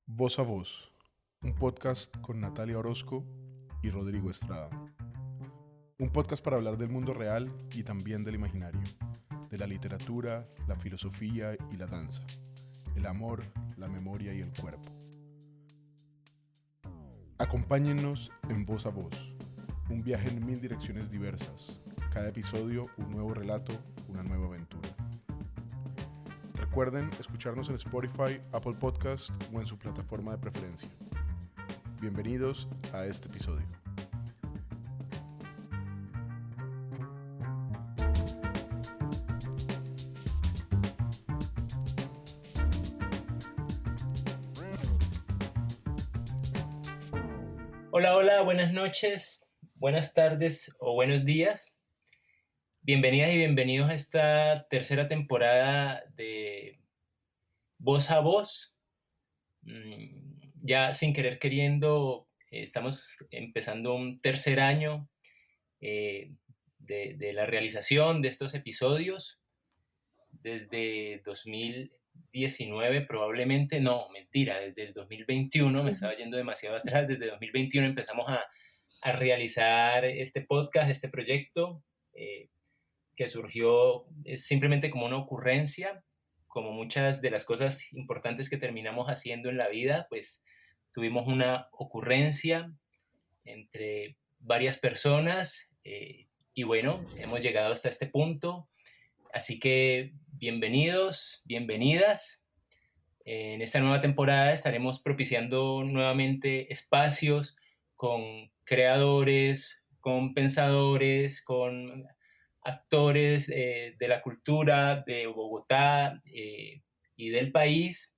Voz a Voz, un podcast con Natalia Orozco y Rodrigo Estrada. Un podcast para hablar del mundo real y también del imaginario, de la literatura, la filosofía y la danza, el amor, la memoria y el cuerpo. Acompáñennos en Voz a Voz, un viaje en 1000 direcciones diversas. Cada episodio un nuevo relato, una nueva aventura. Recuerden escucharnos en Spotify, Apple Podcast o en su plataforma de preferencia. Bienvenidos a este episodio. Hola, hola, buenas noches, buenas tardes o buenos días. Bienvenidas y bienvenidos a esta tercera temporada de Voz a Voz. Ya sin querer queriendo, estamos empezando un tercer año eh, de la realización de estos episodios. Desde 2019 probablemente, no, mentira, desde el 2021, me estaba yendo demasiado atrás, desde 2021 empezamos a realizar este podcast, este proyecto, que surgió simplemente como una ocurrencia, como muchas de las cosas importantes que terminamos haciendo en la vida, pues tuvimos una ocurrencia entre varias personas y bueno, hemos llegado hasta este punto. Así que bienvenidos, bienvenidas. En esta nueva temporada estaremos propiciando nuevamente espacios con creadores, con pensadores, con actores de la cultura de Bogotá y del país.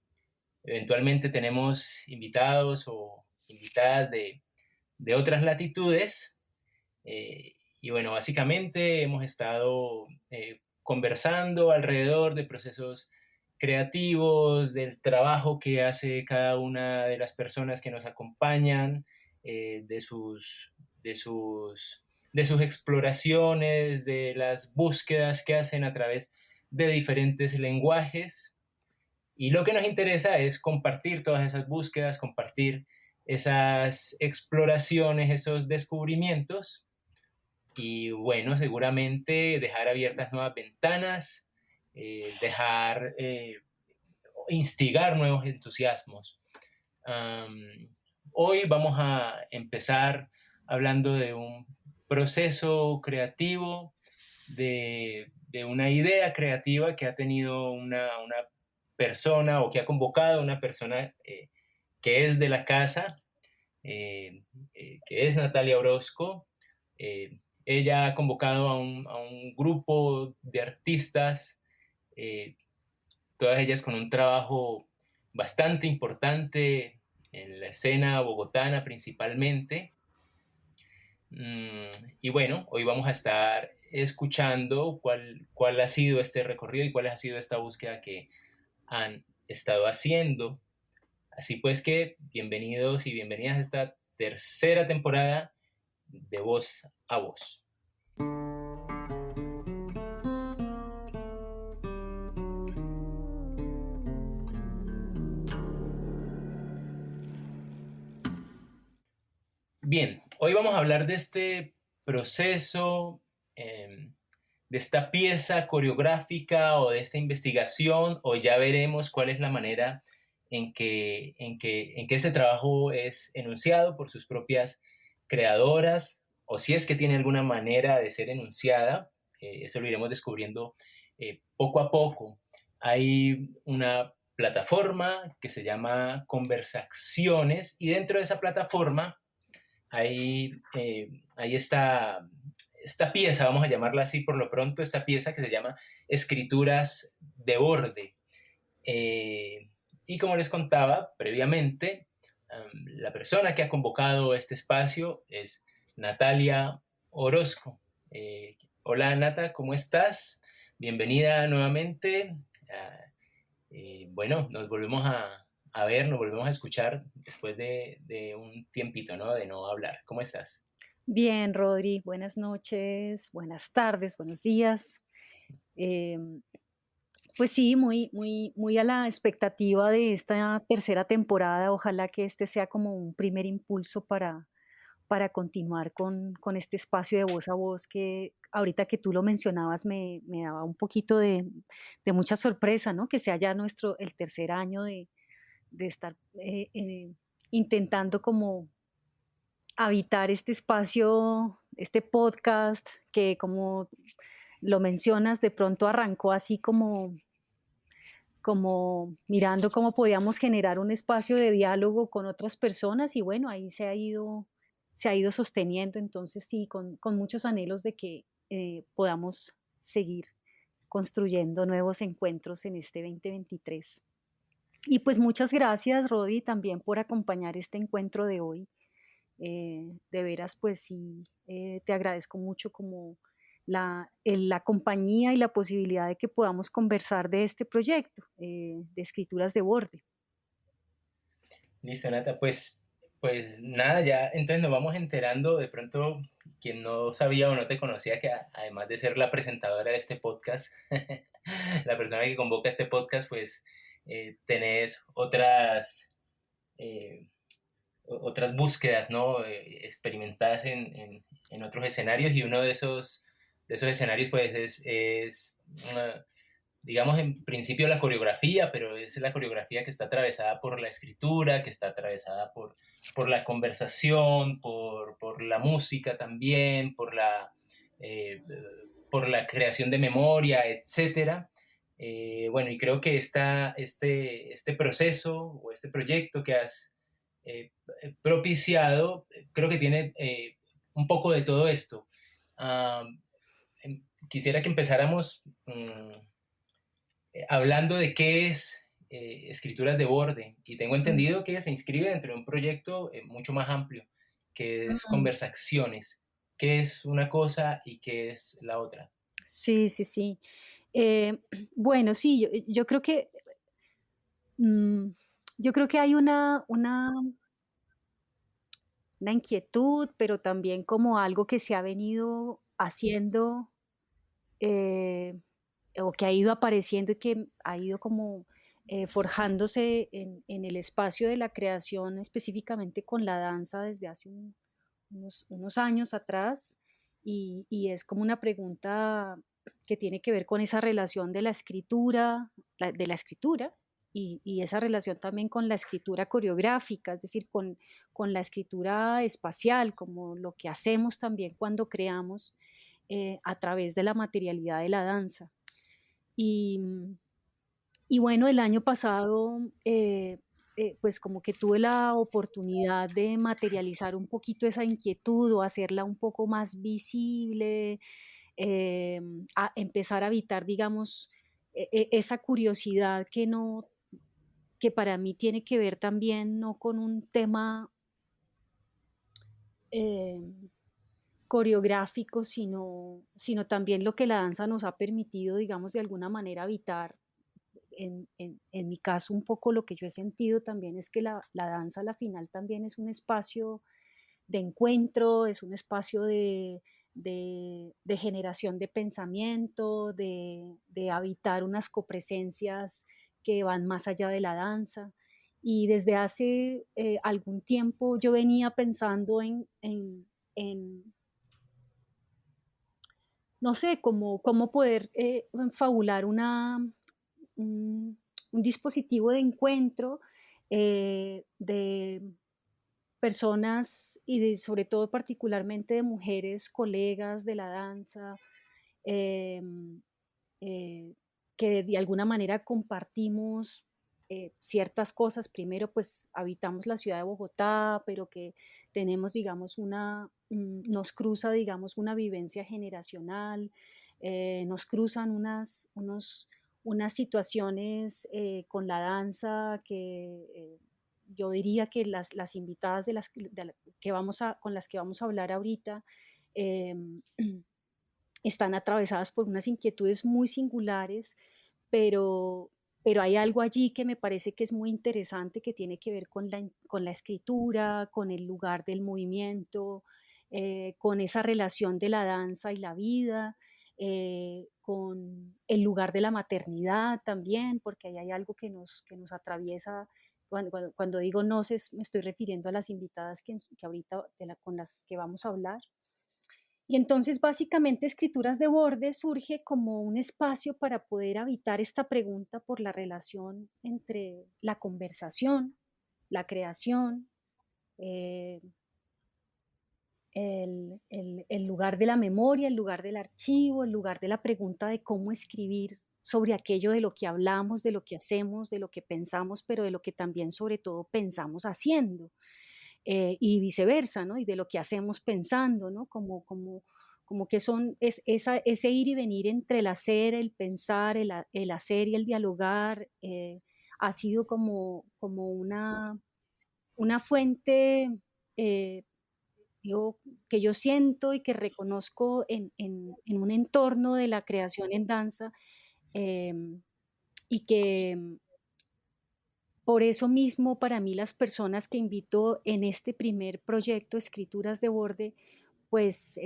Eventualmente tenemos invitados o invitadas de otras latitudes. Y bueno, básicamente hemos estado conversando alrededor de procesos creativos, del trabajo que hace cada una de las personas que nos acompañan, de sus exploraciones, de las búsquedas que hacen a través de diferentes lenguajes. Y lo que nos interesa es compartir todas esas búsquedas, compartir esas exploraciones, esos descubrimientos y bueno, seguramente dejar abiertas nuevas ventanas, instigar nuevos entusiasmos. Um, Hoy vamos a empezar hablando de un proceso creativo, de una idea creativa que ha tenido una persona o que ha convocado una persona que es de la casa, que es Natalia Orozco. Ella ha convocado a un grupo de artistas, eh, todas ellas con un trabajo bastante importante en la escena bogotana principalmente. Y bueno, hoy vamos a estar escuchando cuál ha sido este recorrido y cuál ha sido esta búsqueda que han estado haciendo. Así pues que bienvenidos y bienvenidas a esta tercera temporada de Voz a Voz. Bien, hoy vamos a hablar de este proceso, de esta pieza coreográfica o de esta investigación, o ya veremos cuál es la manera en que ese trabajo es enunciado por sus propias creadoras, o si es que tiene alguna manera de ser enunciada. Eso lo iremos descubriendo poco a poco. Hay una plataforma que se llama Conversaciones y dentro de esa plataforma hay esta pieza, vamos a llamarla así por lo pronto, esta pieza que se llama Escrituras de Borde. Eh, y como les contaba previamente, la persona que ha convocado este espacio es Natalia Orozco. Hola Nata, ¿cómo estás? Bienvenida nuevamente. Bueno, nos volvemos a ver, nos volvemos a escuchar después de un tiempito, ¿no? De no hablar. ¿Cómo estás? Bien, Rodri, buenas noches, buenas tardes, buenos días. Em, Pues sí, muy a la expectativa de esta tercera temporada. Ojalá que este sea como un primer impulso para continuar con este espacio de voz a voz que ahorita que tú lo mencionabas me daba un poquito de mucha sorpresa, ¿no? Que sea ya el tercer año de estar intentando como habitar este espacio, este podcast, que como lo mencionas, de pronto arrancó así como mirando cómo podíamos generar un espacio de diálogo con otras personas y bueno, ahí se ha ido sosteniendo. Entonces sí, con muchos anhelos de que podamos seguir construyendo nuevos encuentros en este 2023. Y pues muchas gracias, Rodi, también por acompañar este encuentro de hoy. De veras, pues sí, te agradezco mucho como la compañía y la posibilidad de que podamos conversar de este proyecto de escrituras de borde. Listo, Nata, pues nada, ya entonces nos vamos enterando de pronto, quien no sabía o no te conocía, que además de ser la presentadora de este podcast, la persona que convoca este podcast, pues tenés eh, otras búsquedas, ¿no? Experimentadas en otros escenarios, y uno de esos escenarios pues es digamos, en principio la coreografía, pero es la coreografía que está atravesada por la escritura, que está atravesada por la conversación, por la música también, eh, por la creación de memoria, etcétera. Bueno, y creo que este proceso o este proyecto que has eh, propiciado, creo que tiene un poco de todo esto. Ah, Quisiera que empezáramos hablando de qué es escrituras de borde, y tengo Mm, entendido que se inscribe dentro de un proyecto mucho más amplio, que es mm, conversaciones. ¿Qué es una cosa y qué es la otra? sí, sí, sí. Eh, bueno, sí, mm, yo creo que hay una inquietud, pero también como algo que se ha venido haciendo eh, o que ha ido apareciendo y que ha ido como forjándose en el espacio de la creación, específicamente con la danza desde hace unos años atrás, y es como una pregunta que tiene que ver con esa relación de la escritura, de la escritura, y esa relación también con la escritura coreográfica, es decir, con la escritura espacial, como lo que hacemos también cuando creamos a través de la materialidad de la danza. Y, y bueno, el año pasado, pues como que tuve la oportunidad de materializar un poquito esa inquietud o hacerla un poco más visible, a empezar a habitar, digamos, esa curiosidad que para mí tiene que ver también no con un tema eh, coreográfico, sino también lo que la danza nos ha permitido, digamos, de alguna manera habitar. En mi caso, un poco lo que yo he sentido también es que la danza a la final también es un espacio de encuentro, es un espacio de generación de pensamiento, de habitar unas copresencias que van más allá de la danza. Y desde hace algún tiempo yo venía pensando en no sé, cómo poder fabular un dispositivo de encuentro de personas y sobre todo particularmente de mujeres, colegas de la danza, em, eh, que de alguna manera compartimos ciertas cosas. Primero, pues habitamos la ciudad de Bogotá, pero que tenemos, digamos, nos cruza, digamos, una vivencia generacional, nos cruzan unas situaciones con la danza que yo diría que las invitadas con las que vamos a hablar ahorita, em, están atravesadas por unas inquietudes muy singulares, pero, pero hay algo allí que me parece que es muy interesante, que tiene que ver con la escritura, con el lugar del movimiento, con esa relación de la danza y la vida. con el lugar de la maternidad también, porque ahí hay algo que nos atraviesa. Cuando digo nos, me estoy refiriendo a las invitadas que ahorita con las que vamos a hablar. Y entonces, básicamente, Escrituras de Borde surge como un espacio para poder habitar esta pregunta por la relación entre la conversación, la creación, eh, el lugar de la memoria, el lugar del archivo, el lugar de la pregunta de cómo escribir sobre aquello de lo que hablamos, de lo que hacemos, de lo que pensamos, pero de lo que también sobre todo pensamos haciendo, y viceversa, ¿no? Y de lo que hacemos pensando, ¿no? Como que ese ir y venir entre el hacer, el pensar, el hacer y el dialogar, ha sido como una fuente, eh, que yo siento y que reconozco en un entorno de la creación en danza, em, y que por eso mismo para mí las personas que invito en este primer proyecto, Escrituras de Borde, pues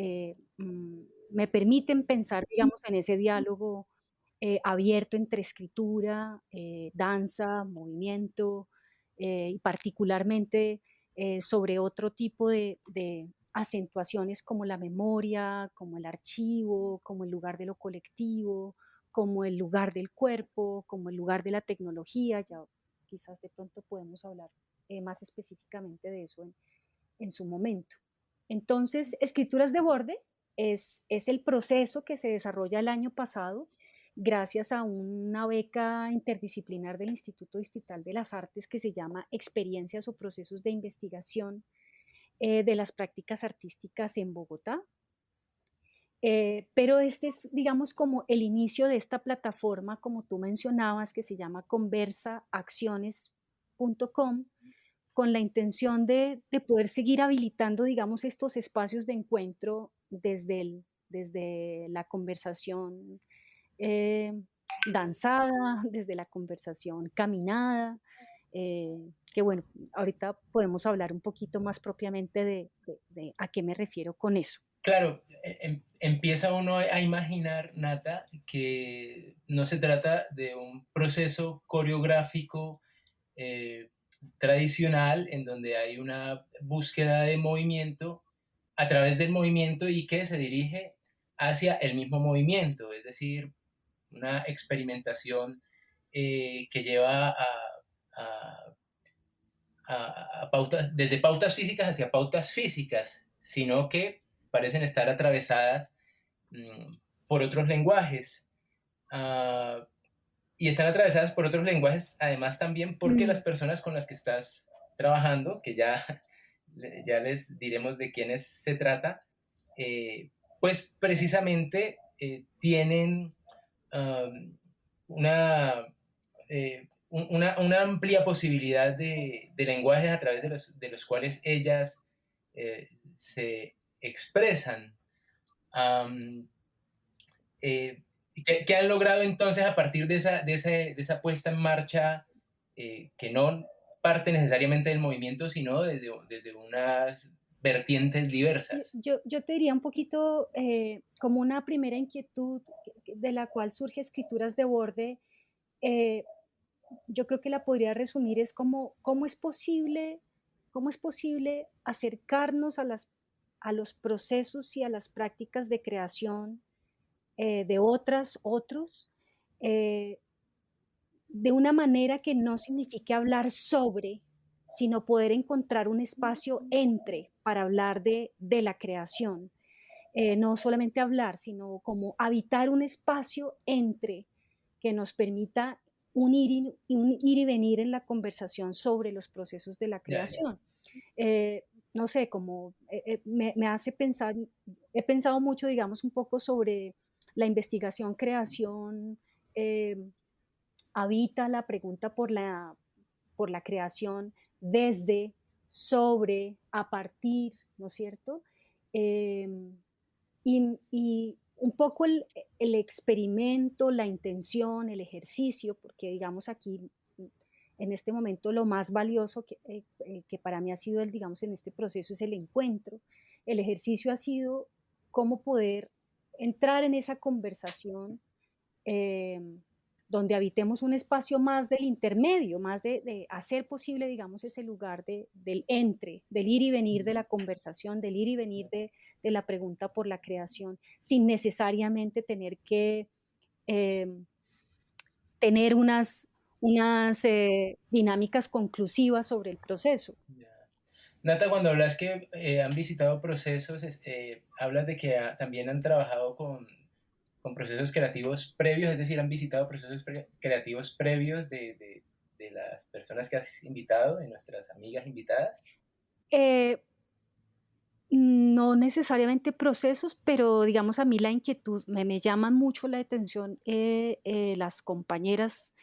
me permiten pensar, digamos, en ese diálogo abierto entre escritura, danza, movimiento, y particularmente sobre otro tipo de acentuaciones como la memoria, como el archivo, como el lugar de lo colectivo, como el lugar del cuerpo, como el lugar de la tecnología. Ya quizás de pronto podemos hablar más específicamente de eso en su momento. Entonces, Escrituras de Borde es el proceso que se desarrolla el año pasado gracias a una beca interdisciplinar del Instituto Distrital de las Artes que se llama Experiencias o Procesos de Investigación de las Prácticas Artísticas en Bogotá. Pero este es, digamos, como el inicio de esta plataforma, como tú mencionabas, que se llama conversaacciones.com, con la intención de poder seguir habilitando, digamos, estos espacios de encuentro desde la conversación eh, danzada, desde la conversación caminada, que bueno, ahorita podemos hablar un poquito más propiamente de a qué me refiero con eso. Claro, empieza uno a imaginar, Nata, que no se trata de un proceso coreográfico eh, tradicional en donde hay una búsqueda de movimiento a través del movimiento y que se dirige hacia el mismo movimiento, es decir, una experimentación que lleva a- a pautas, desde pautas físicas hacia pautas físicas, sino que parecen estar atravesadas mm, por otros lenguajes. Uh, y están atravesadas por otros lenguajes, además también porque las Mm, personas con las que estás trabajando, que ya, ya les diremos de quiénes se trata, pues precisamente tienen um, una, una, amplia posibilidad de lenguajes a través de los cuales ellas se expresan. Um, eh, ¿Qué han logrado entonces a partir de esa puesta en marcha que no parte necesariamente del movimiento, sino desde unas vertientes diversas? yo te diría un poquito como una primera inquietud de la cual surge Escrituras de Borde. eh, yo creo que la podría resumir es como cómo es posible acercarnos a los procesos y a las prácticas de creación de otros, eh, de una manera que no signifique hablar sobre, sino poder encontrar un espacio entre para hablar de la creación. No solamente hablar, sino como habitar un espacio entre que nos permita un ir y venir en la conversación sobre los procesos de la Ya, ya. creación. No sé, como me hace pensar, he pensado mucho, digamos, un poco sobre la investigación, creación, eh, habita la pregunta por la creación desde, sobre, a partir, ¿no es cierto? Em, y un poco el experimento, la intención, el ejercicio, porque digamos aquí en este momento lo más valioso que para mí ha sido, digamos, en este proceso es el encuentro. El ejercicio ha sido cómo poder entrar en esa conversación donde habitemos un espacio más del intermedio, más de hacer posible, digamos, ese lugar del entre, del ir y venir de la conversación, del ir y venir de la pregunta por la creación, sin necesariamente tener que eh, tener unas dinámicas conclusivas sobre el proceso. Ya. Nata, cuando hablas que han visitado procesos, hablas de que también han trabajado con procesos creativos previos, es decir, han visitado procesos creativos previos de las personas que has invitado, de nuestras amigas invitadas. Eh, no necesariamente procesos, pero digamos a mí la inquietud, me llaman mucho la atención las compañeras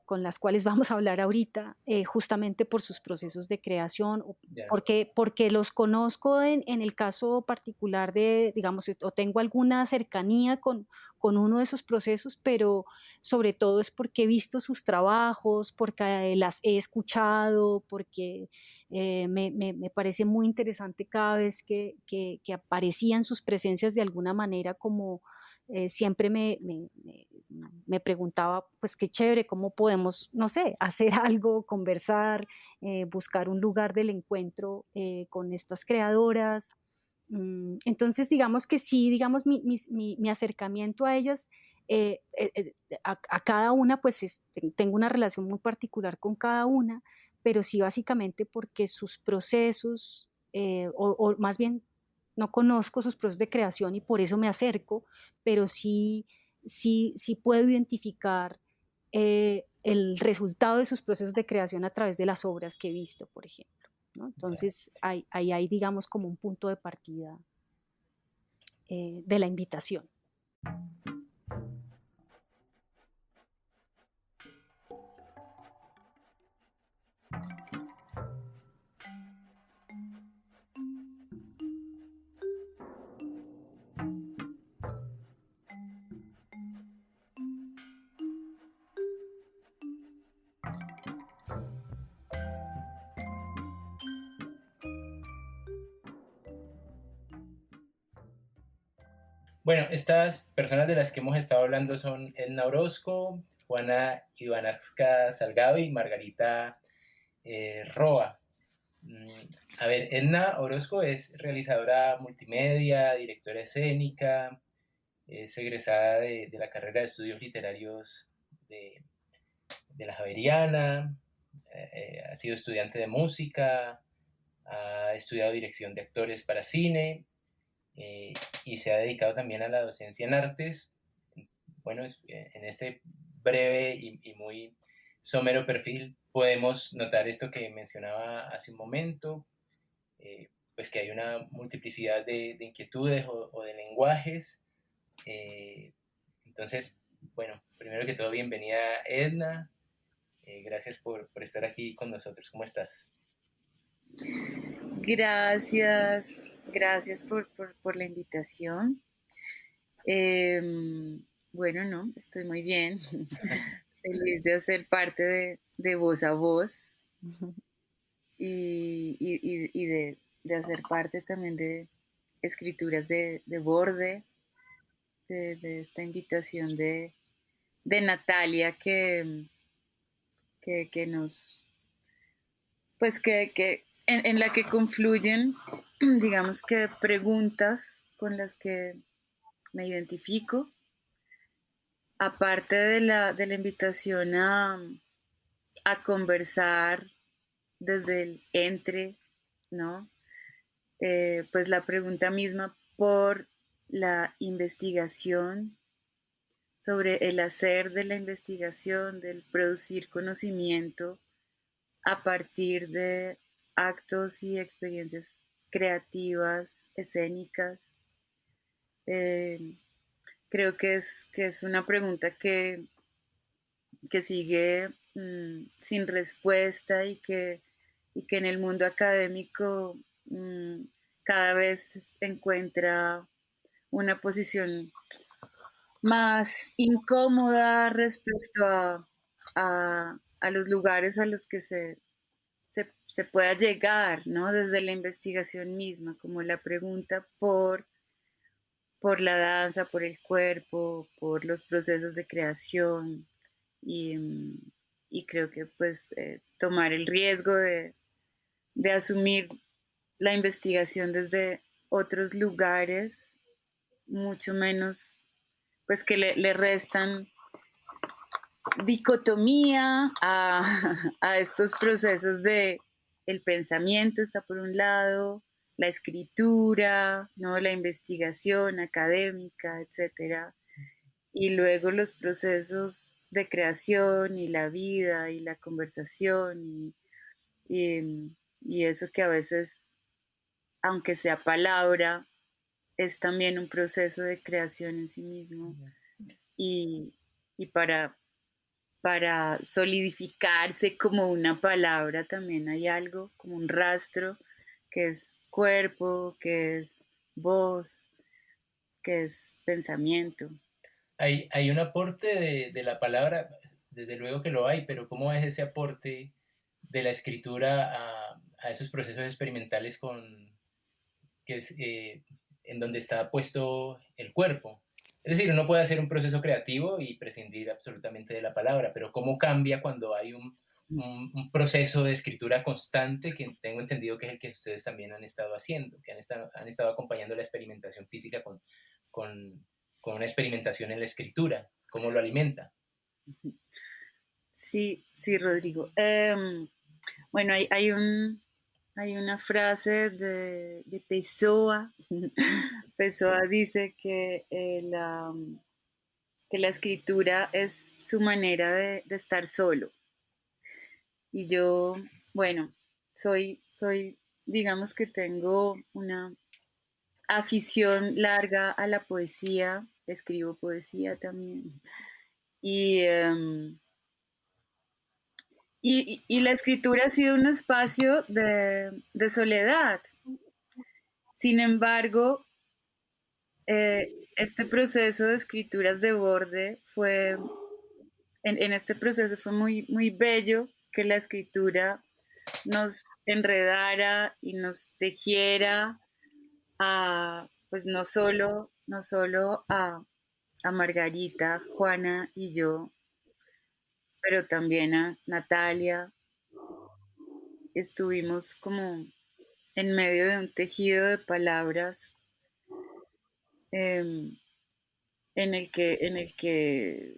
con las cuales vamos a hablar ahorita, justamente por sus procesos de creación, o Ya, porque los conozco en el caso particular de, digamos, o tengo alguna cercanía con uno de esos procesos, pero sobre todo es porque he visto sus trabajos, porque las he escuchado, porque me parece muy interesante cada vez que aparecían sus presencias de alguna manera como siempre me preguntaba, pues qué chévere, cómo podemos, no sé, hacer algo, conversar, buscar un lugar del encuentro con estas creadoras. Entonces, digamos que sí, digamos, mi acercamiento a ellas, a cada una, pues tengo una relación muy particular con cada una, pero sí básicamente porque sus procesos, o más bien no conozco sus procesos de creación y por eso me acerco, pero sí puedo identificar el resultado de sus procesos de creación a través de las obras que he visto, por ejemplo, ¿no? ya. Entonces, ahí hay, digamos, como un punto de partida de la invitación. Bueno, estas personas de las que hemos estado hablando son Edna Orozco, Juana Ivanazca Salgado y Margarita Roa. Mm, A ver, Edna Orozco es realizadora multimedia, directora escénica, es egresada de la carrera de estudios literarios de, de la Javeriana, ha sido estudiante de música, ha estudiado dirección de actores para cine eh, y se ha dedicado también a la docencia en artes. Bueno, en este breve y muy somero perfil podemos notar esto que mencionaba hace un momento, pues que hay una multiplicidad de inquietudes o de lenguajes. Eh, entonces, bueno, primero que todo, bienvenida Edna. Gracias por estar aquí con nosotros. ¿Cómo estás? Gracias, gracias por la invitación. Bueno, no, estoy muy bien. Feliz de hacer parte de Voz a Voz y de hacer parte también de escrituras de borde, de esta invitación de Natalia que nos, pues en la que confluyen, digamos que preguntas con las que me identifico, aparte de la invitación a conversar desde el entre, ¿no? Pues la pregunta misma por la investigación, sobre el hacer de la investigación, del producir conocimiento a partir de actos y experiencias creativas, escénicas. Eh, Creo que es una pregunta que sigue sin respuesta y que en el mundo académico cada vez encuentra una posición más incómoda respecto a los lugares a los que se pueda llegar, ¿no? Desde la investigación misma, como la pregunta por la danza, por el cuerpo, por los procesos de creación y, y creo que pues tomar el riesgo de asumir la investigación desde otros lugares, mucho menos, pues que le restan dicotomía a, a estos procesos de el pensamiento está por un lado, la escritura, ¿no? La investigación académica, etcétera, y luego los procesos de creación y la vida y la conversación y eso que a veces, aunque sea palabra, es también un proceso de creación en sí mismo y, y para solidificarse como una palabra también hay algo, como un rastro, que es cuerpo, que es voz, que es pensamiento. Hay un aporte de la palabra, desde luego que lo hay, pero ¿cómo es ese aporte de la escritura a esos procesos experimentales que es, en donde está puesto el cuerpo? Es decir, uno puede hacer un proceso creativo y prescindir absolutamente de la palabra, pero ¿cómo cambia cuando hay un proceso de escritura constante que tengo entendido que es el que ustedes también han estado haciendo, que han estado acompañando la experimentación física con, con una experimentación en la escritura? ¿Cómo lo alimenta? Sí, sí, Rodrigo. Bueno, hay una frase de Pessoa. Pessoa dice que la escritura es su manera de estar solo. Y yo, bueno, digamos que tengo una afición larga a la poesía, escribo poesía también. Y, y la escritura ha sido un espacio de soledad. Sin embargo, este proceso de escrituras de borde en este proceso fue muy, muy bello que la escritura nos enredara y nos tejiera pues no solo a Margarita, Juana y yo, pero también a Natalia. Estuvimos como en medio de un tejido de palabras eh, en el que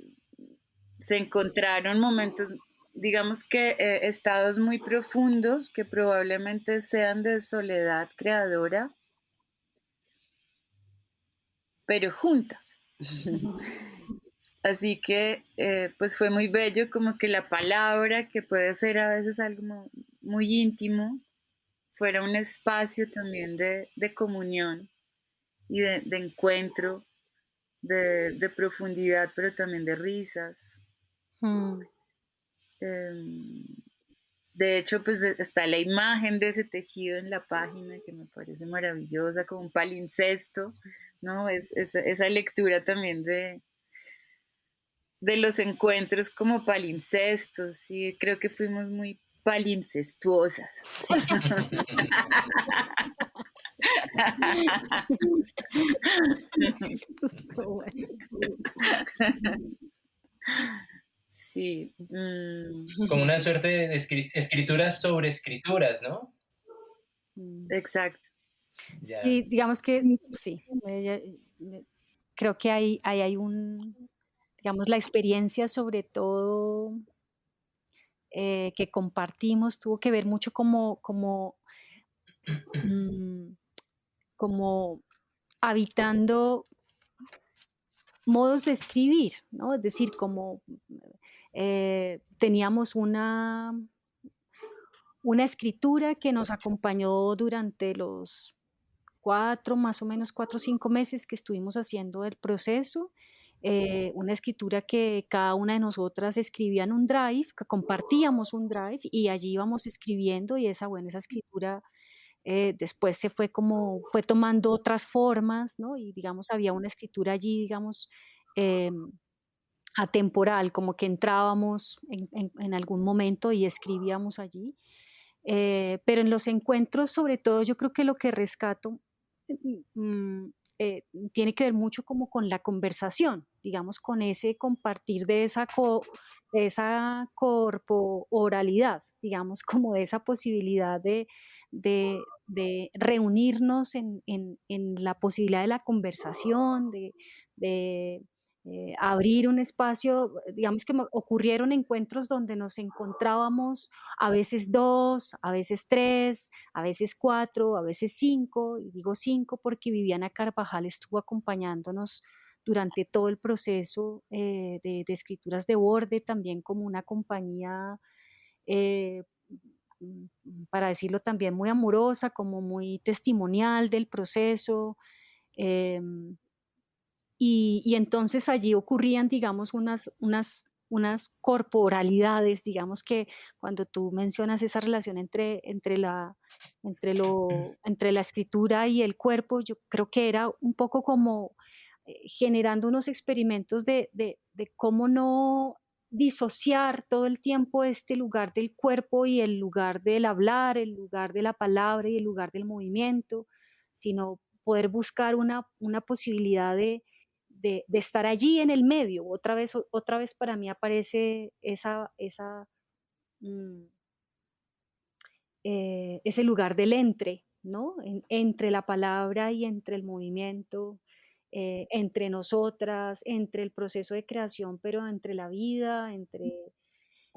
se encontraron momentos, digamos que estados muy profundos que probablemente sean de soledad creadora, pero juntas. Así que pues fue muy bello como que la palabra, que puede ser a veces algo muy íntimo, fuera un espacio también de comunión y de encuentro, de profundidad, pero también de risas. Mm. Em, de hecho, pues está la imagen de ese tejido en la página que me parece maravillosa, como un palimpsesto, ¿no? Esa lectura también de los encuentros como palimpsestos, sí, creo que fuimos muy palimpsestuosas. So bueno. Sí, Como una suerte de escrituras sobre escrituras, ¿no? exacto. Ya. Sí, digamos que sí. Creo que ahí hay digamos, la experiencia sobre todo que compartimos tuvo que ver mucho mm, como habitando modos de escribir, ¿no? Es decir, como teníamos una escritura que nos acompañó durante los más o menos 4 o 5 meses que estuvimos haciendo el proceso. Una escritura que cada una de nosotras escribía en un drive, que compartíamos un drive y allí íbamos escribiendo y esa escritura después fue tomando otras formas, ¿no? Y digamos, había una escritura allí, digamos, em, atemporal, como que entrábamos en algún momento y escribíamos allí. Pero en los encuentros, sobre todo, yo creo que lo que rescato tiene que ver mucho como con la conversación, digamos, con ese compartir de esa corporalidad, digamos, como de esa posibilidad de reunirnos en la posibilidad de la conversación, de abrir un espacio, digamos que ocurrieron encuentros donde nos encontrábamos a veces dos, a veces tres, a veces cuatro, a veces cinco, y digo cinco porque Viviana Carvajal estuvo acompañándonos durante todo el proceso de escrituras de borde, también como una compañía, eh, para decirlo también, muy amorosa, como muy testimonial del proceso. em, y entonces allí ocurrían, digamos, unas corporalidades, digamos que cuando tú mencionas esa relación entre la escritura y el cuerpo, yo creo que era un poco como generando unos experimentos de cómo no disociar todo el tiempo este lugar del cuerpo y el lugar del hablar, el lugar de la palabra y el lugar del movimiento, sino poder buscar una posibilidad de estar allí en el medio. Otra vez para mí aparece mm, ese lugar del entre, ¿no? Entre la palabra y entre el movimiento, entre nosotras, entre el proceso de creación, pero entre la vida,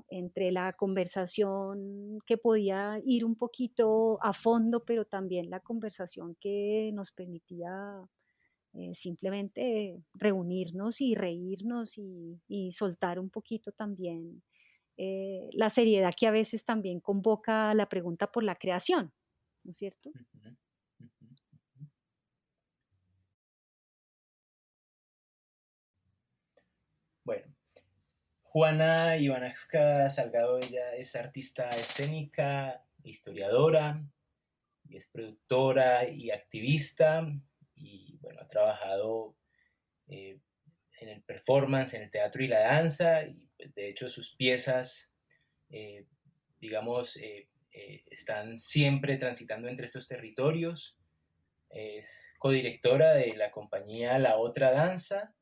entre la conversación que podía ir un poquito a fondo, pero también la conversación que nos permitía simplemente reunirnos y reírnos y soltar un poquito también la seriedad que a veces también convoca la pregunta por la creación, ¿no es cierto? Ujú, ujú. Bueno, Juana Ivanaxca Salgado, ella es artista escénica, historiadora, y es productora y activista, y bueno, ha trabajado eh, en el performance, en el teatro y la danza, y pues, de hecho sus piezas, eh, digamos, están siempre transitando entre estos territorios. Es codirectora de la compañía La Otra Danza.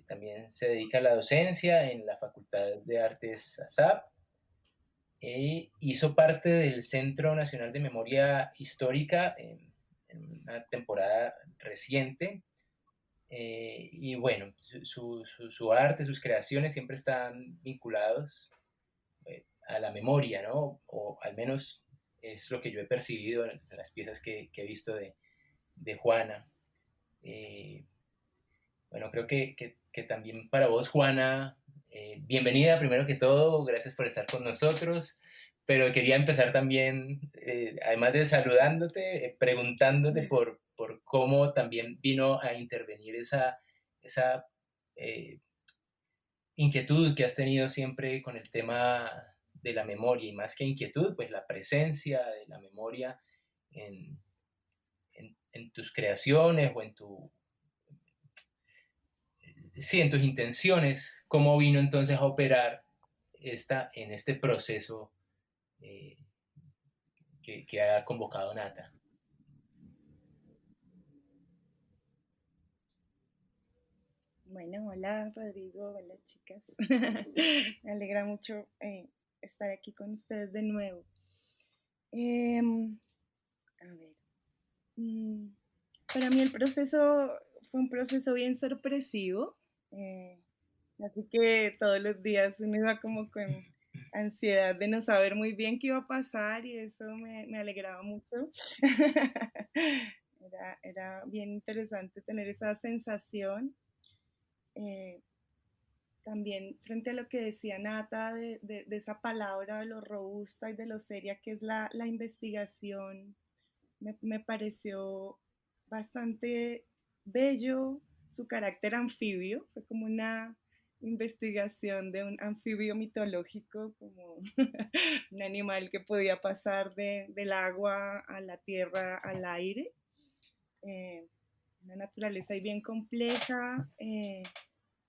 También se dedica a la docencia en la Facultad de Artes ASAP. Hizo parte del Centro Nacional de Memoria Histórica en una temporada reciente. Y bueno, su arte, sus creaciones siempre están vinculados a la memoria, ¿no? O al menos es lo que yo he percibido en las piezas que he visto de Juana. Eh, bueno, creo que también para vos, Juana, bienvenida primero que todo, gracias por estar con nosotros, pero quería empezar también, además de saludándote, preguntándote por cómo también vino a intervenir esa eh, inquietud que has tenido siempre con el tema de la memoria, y más que inquietud, pues la presencia de la memoria en, en tus creaciones o sí, en tus intenciones, cómo vino entonces a operar en este proceso eh, que ha convocado Nata. Bueno, hola Rodrigo, hola chicas. Me alegra mucho estar aquí con ustedes de nuevo. A ver, mm, para mí el proceso fue un proceso bien sorpresivo, eh, así que todos los días uno iba como con ansiedad de no saber muy bien qué iba a pasar y eso me alegraba mucho. Era bien interesante tener esa sensación. Eh, También frente a lo que decía Nata de esa palabra, de lo robusta y de lo seria que es la investigación, me pareció bastante bello su carácter anfibio, fue como una investigación de un anfibio mitológico, como un animal que podía pasar del agua a la tierra, al aire. Eh, una naturaleza ahí bien compleja,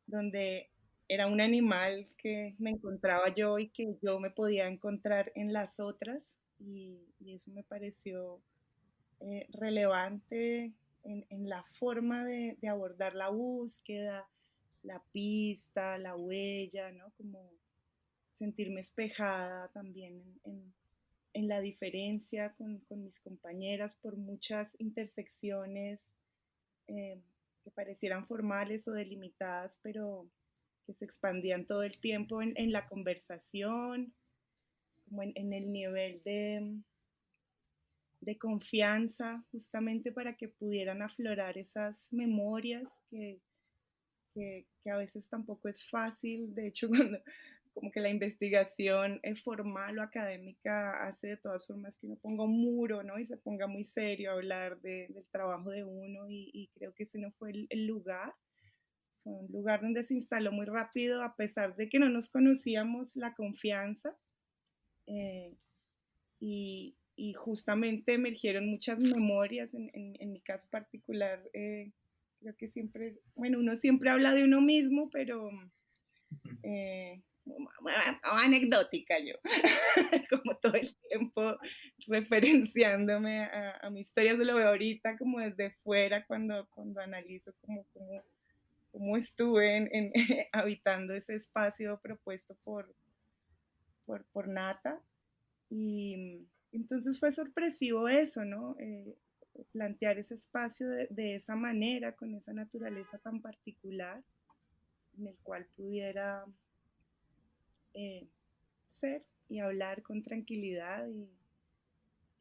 donde era un animal que me encontraba yo y que yo me podía encontrar en las otras, y eso me pareció relevante en la forma de abordar la búsqueda, la pista, la huella, ¿no? Como sentirme espejada también en la diferencia con mis compañeras por muchas intersecciones que parecieran formales o delimitadas, pero que se expandían todo el tiempo en la conversación, como en el nivel de confianza, justamente para que pudieran aflorar esas memorias que a veces tampoco es fácil. De hecho, cuando como que la investigación formal o académica hace de todas formas que uno ponga un muro, ¿no? Y se ponga muy serio a hablar del trabajo de uno, y creo que ese no fue el lugar. Fue un lugar donde se instaló muy rápido, a pesar de que no nos conocíamos, la confianza. eh, y justamente emergieron muchas memorias. En mi caso particular, creo que siempre, bueno, uno siempre habla de uno mismo, pero anecdótica yo, como todo el tiempo referenciándome a mi historia. Eso lo veo ahorita como desde fuera, cuando analizo cómo estuve habitando ese espacio propuesto por Nata. Y entonces fue sorpresivo eso, ¿no? Plantear ese espacio de esa manera, con esa naturaleza tan particular, en el cual pudiera ser y hablar con tranquilidad,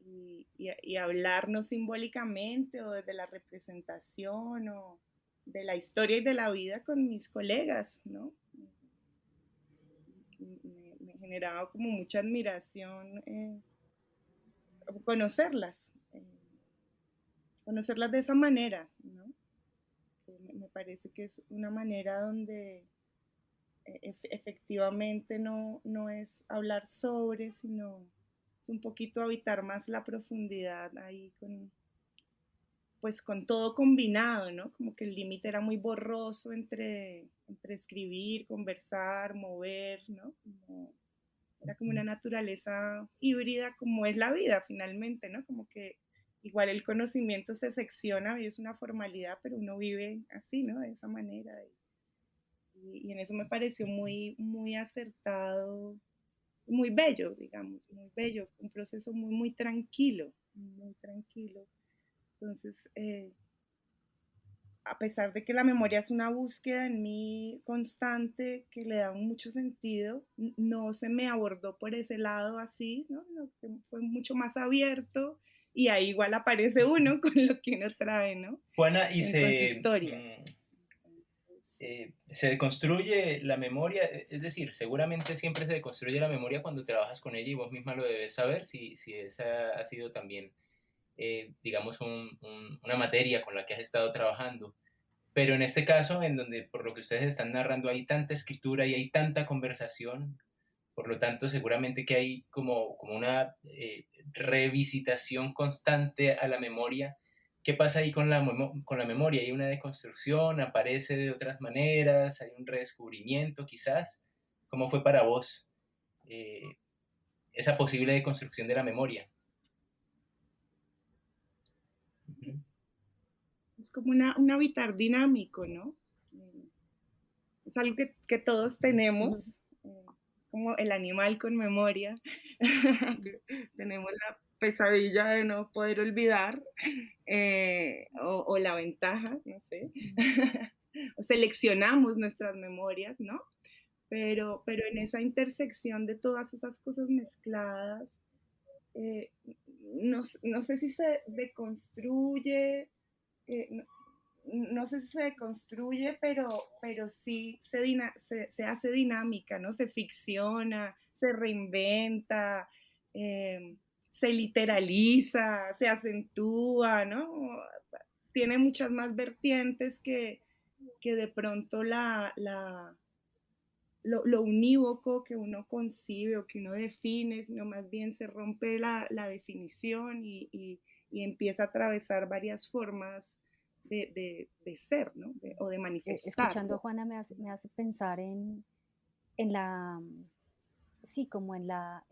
y hablar no simbólicamente o desde la representación o de la historia y de la vida con mis colegas, ¿no? Me generaba como mucha admiración conocerlas, conocerlas de esa manera, ¿no? Me parece que es una manera donde efectivamente no es hablar sobre, sino es un poquito habitar más la profundidad ahí pues con todo combinado, ¿no? Como que el límite era muy borroso entre escribir, conversar, mover, ¿no? Era como una naturaleza híbrida, como es la vida finalmente, ¿no? Como que igual el conocimiento se secciona y es una formalidad, pero uno vive así, ¿no? De esa manera. Y en eso me pareció muy, muy acertado, muy bello, digamos, muy bello. Un proceso muy, muy tranquilo, muy tranquilo. Entonces, a pesar de que la memoria es una búsqueda en mí constante que le da mucho sentido, no se me abordó por ese lado así, ¿no? Fue mucho más abierto, y ahí igual aparece uno con lo que uno trae, ¿no? Juana, y con su historia. se deconstruye la memoria, es decir, seguramente siempre se deconstruye la memoria cuando trabajas con ella, y vos misma lo debes saber, si esa ha sido también, digamos, una materia con la que has estado trabajando. Pero en este caso, en donde por lo que ustedes están narrando hay tanta escritura y hay tanta conversación, por lo tanto seguramente que hay como una revisitación constante a la memoria. ¿Qué pasa ahí con la memoria? ¿Hay una deconstrucción? ¿Aparece de otras maneras? ¿Hay un redescubrimiento quizás? ¿Cómo fue para vos eh, esa posible deconstrucción de la memoria? Uh-huh. Es como un habitar dinámico, ¿no? Es algo que todos tenemos, como el animal con memoria. Tenemos la pesadilla de no poder olvidar, o la ventaja, no sé. O seleccionamos nuestras memorias, ¿no? Pero en esa intersección de todas esas cosas mezcladas, no sé si se deconstruye, no sé si se deconstruye, pero sí se hace dinámica, ¿no? Se ficciona, se reinventa, se literaliza, se acentúa, ¿no? Tiene muchas más vertientes que de pronto lo unívoco que uno concibe o que uno define, sino más bien se rompe la definición, y empieza a atravesar varias formas de ser, ¿no? O de manifestar. Escuchando a Juana me hace pensar en la, sí, como en la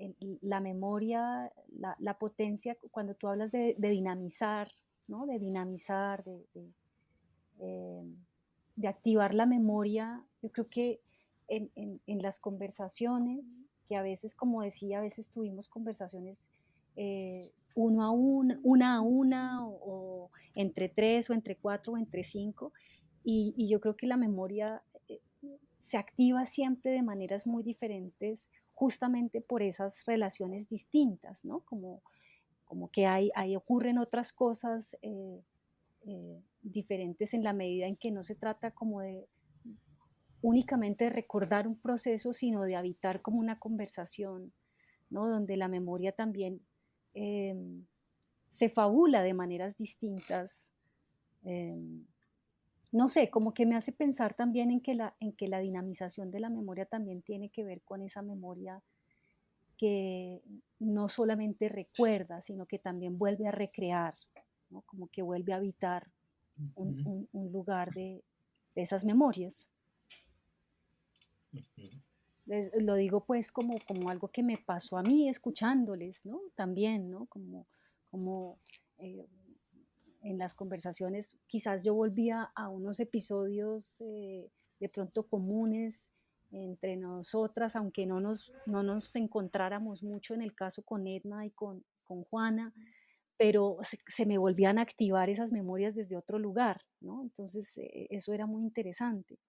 memoria, la potencia, cuando tú hablas de dinamizar ¿no? De dinamizar, de activar la memoria. Yo creo que en las conversaciones, que a veces, como decía, a veces tuvimos conversaciones uno a una, o entre tres, o entre cuatro, o entre cinco, y yo creo que la memoria se activa siempre de maneras muy diferentes, justamente por esas relaciones distintas, ¿no? Como que ahí ocurren otras cosas diferentes, en la medida en que no se trata como de únicamente de recordar un proceso, sino de habitar como una conversación, ¿no? Donde la memoria también eh, se fabula de maneras distintas. eh, no sé, como que me hace pensar también en que la dinamización de la memoria también tiene que ver con esa memoria que no solamente recuerda, sino que también vuelve a recrear, ¿no? Como que vuelve a habitar un lugar de esas memorias. Lo digo pues como algo que me pasó a mí escuchándoles, ¿no? También, ¿no? Como eh, en las conversaciones, quizás yo volvía a unos episodios de pronto comunes entre nosotras, aunque no nos encontráramos mucho en el caso con Edna y con Juana, pero se me volvían a activar esas memorias desde otro lugar, ¿no? Entonces, eso era muy interesante.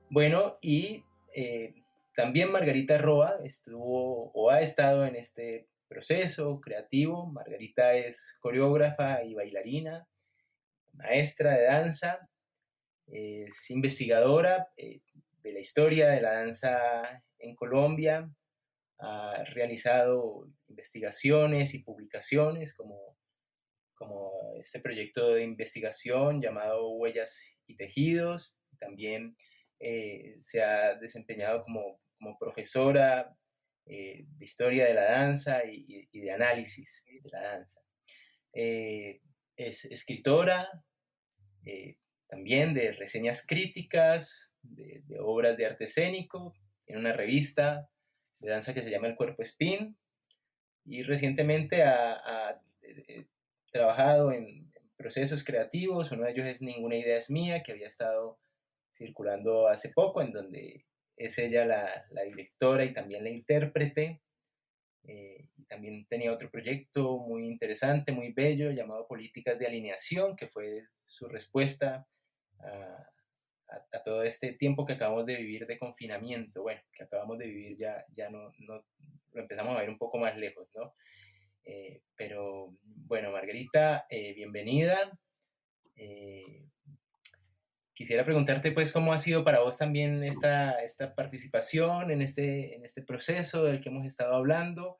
Bueno, y también Margarita Roa estuvo o ha estado en este proceso creativo. Margarita es coreógrafa y bailarina, maestra de danza, es investigadora de la historia de la danza en Colombia, ha realizado investigaciones y publicaciones como este proyecto de investigación llamado Huellas y Tejidos. También se ha desempeñado como profesora de historia de la danza y de análisis de la danza. Es escritora también de reseñas críticas de obras de arte escénico en una revista de danza que se llama El Cuerpo Spin, y recientemente ha trabajado en procesos creativos. Uno de ellos es Ninguna idea es mía, que había estado circulando hace poco, en donde es ella la directora y también la intérprete. Y también tenía otro proyecto muy interesante, muy bello, llamado Políticas de Alineación, que fue su respuesta a, a todo este tiempo que acabamos de vivir de confinamiento. Bueno, que acabamos de vivir, ya no lo empezamos a ver un poco más lejos, ¿no? Pero bueno, Margarita, bienvenida. Quisiera preguntarte pues cómo ha sido para vos también esta participación en este proceso del que hemos estado hablando,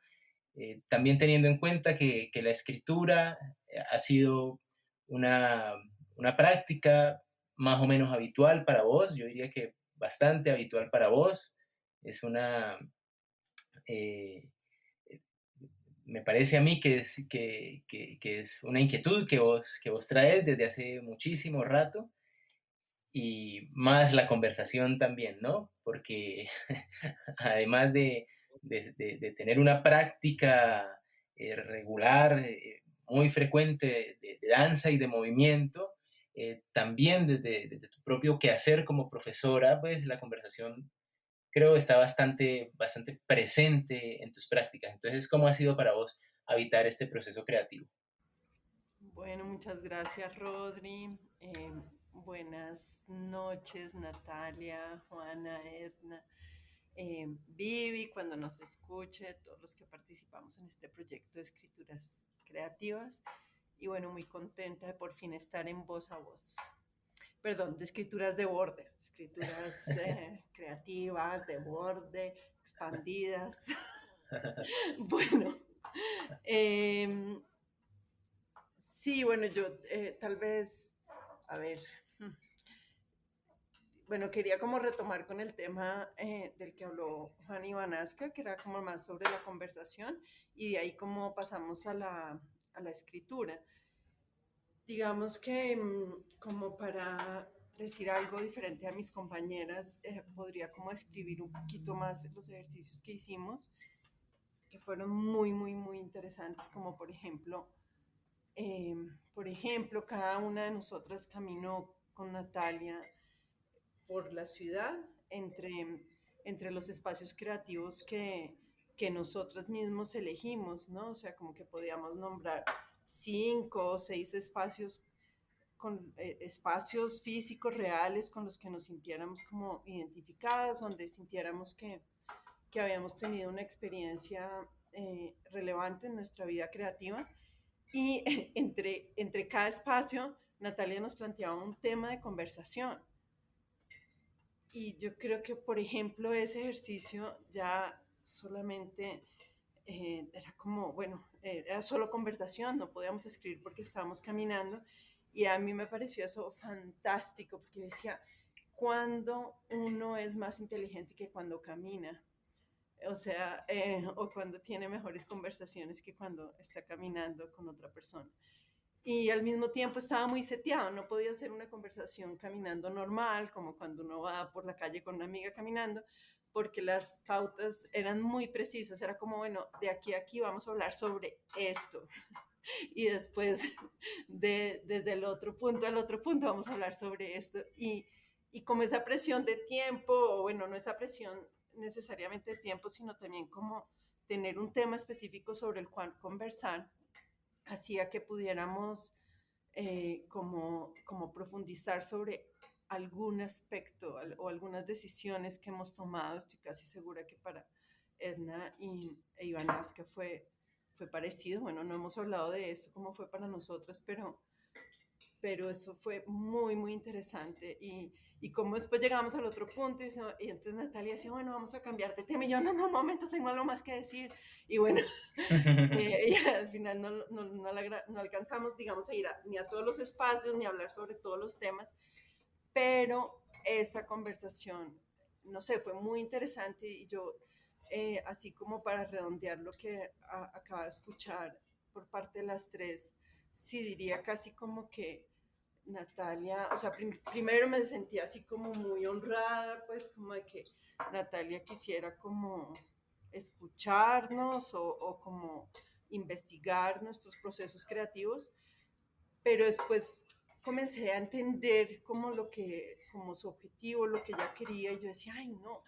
también teniendo en cuenta que la escritura ha sido una, una práctica más o menos habitual para vos. Yo diría que bastante habitual para vos. Es eh, me parece a mí que es una inquietud que vos traes desde hace muchísimo rato, y más la conversación también, ¿no? Porque además de tener una práctica regular, muy frecuente de danza y de movimiento, también desde tu propio quehacer como profesora, pues la conversación creo está bastante presente en tus prácticas. Entonces, ¿cómo ha sido para vos habitar este proceso creativo? Bueno, muchas gracias, Rodri. Buenas noches, Natalia, Juana, Edna, Vivi, cuando nos escuche, todos los que participamos en este proyecto de escrituras creativas. Y bueno, muy contenta de por fin estar en voz a voz. Perdón, de escrituras de borde, escrituras creativas, de borde, expandidas. Bueno, eh, sí, bueno, yo tal vez, a ver, bueno, quería como retomar con el tema del que habló Juan Ivanasca, que era como más sobre la conversación, y de ahí como pasamos a la escritura. Digamos que como para decir algo diferente a mis compañeras, podría como escribir un poquito más los ejercicios que hicimos, que fueron muy, muy, muy interesantes, como por ejemplo, cada una de nosotras caminó con Natalia por la ciudad entre los espacios creativos que nosotras mismos elegimos, ¿no? O sea, como que podíamos nombrar 5 o 6 espacios espacios físicos reales con los que nos sintiéramos como identificadas, donde sintiéramos que habíamos tenido una experiencia relevante en nuestra vida creativa. Y entre cada espacio, Natalia nos planteaba un tema de conversación. Y yo creo que, por ejemplo, ese ejercicio ya solamente era como, bueno, era solo conversación, no podíamos escribir porque estábamos caminando. Y a mí me pareció eso fantástico, porque decía, ¿cuándo uno es más inteligente que cuando camina? O sea, o cuando tiene mejores conversaciones que cuando está caminando con otra persona. Y al mismo tiempo estaba muy seteado, no podía hacer una conversación caminando normal, como cuando uno va por la calle con una amiga caminando, porque las pautas eran muy precisas, era como, bueno, de aquí a aquí vamos a hablar sobre esto, y después desde el otro punto al otro punto vamos a hablar sobre esto, y como esa presión de tiempo, o bueno, no esa presión necesariamente de tiempo, sino también como tener un tema específico sobre el cual conversar, hacía que pudiéramos como profundizar sobre algún aspecto o algunas decisiones que hemos tomado. Estoy casi segura que para Edna e Ivana que fue parecido. Bueno, no hemos hablado de eso, cómo fue para nosotras, pero eso fue muy, muy interesante. Y como después llegamos al otro punto, y entonces Natalia decía, bueno, vamos a cambiar de tema. Y yo, no, un momento, tengo algo más que decir. Y bueno, y al final no alcanzamos, digamos, a ir ni a todos los espacios, ni a hablar sobre todos los temas, pero esa conversación, no sé, fue muy interesante. Y yo, así como para redondear lo que acaba de escuchar por parte de las tres, sí diría casi como que Natalia, o sea, primero me sentía así como muy honrada, pues como de que Natalia quisiera como escucharnos o como investigar nuestros procesos creativos, pero después comencé a entender como su objetivo, lo que ella quería, y yo decía, ay no,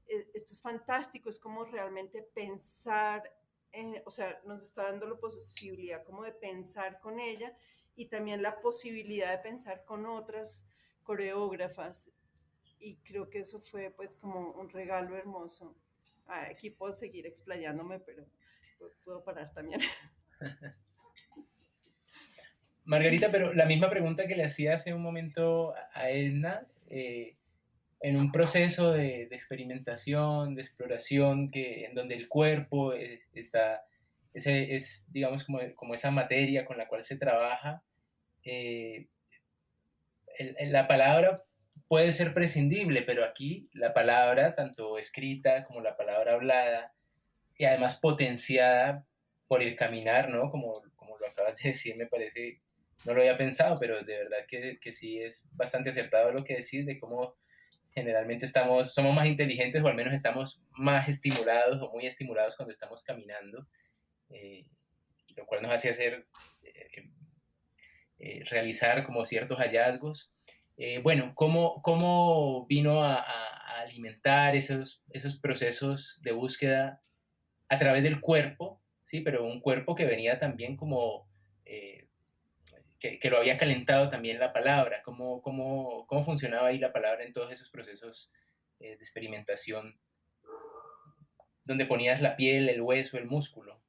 esto es fantástico, es como realmente pensar, o sea, nos está dando la posibilidad como de pensar con ella y también la posibilidad de pensar con otras coreógrafas, y creo que eso fue pues como un regalo hermoso. Aquí puedo seguir explayándome, pero puedo parar también. Margarita, pero la misma pregunta que le hacía hace un momento a Edna, en un proceso de experimentación, de exploración, en donde el cuerpo es, digamos, como esa materia con la cual se trabaja, eh, la palabra puede ser prescindible, pero aquí la palabra, tanto escrita como la palabra hablada, y además potenciada por el caminar, ¿no? Como lo acabas de decir, me parece, no lo había pensado, pero de verdad que sí es bastante acertado lo que decís de cómo generalmente somos más inteligentes o al menos estamos más estimulados o muy estimulados cuando estamos caminando, eh, lo cual nos hace eh, realizar como ciertos hallazgos. Bueno, ¿cómo vino a alimentar esos procesos de búsqueda a través del cuerpo? Sí, pero un cuerpo que venía también como eh, que lo había calentado también la palabra. ¿Cómo funcionaba ahí la palabra en todos esos procesos de experimentación donde ponías la piel, el hueso, el músculo?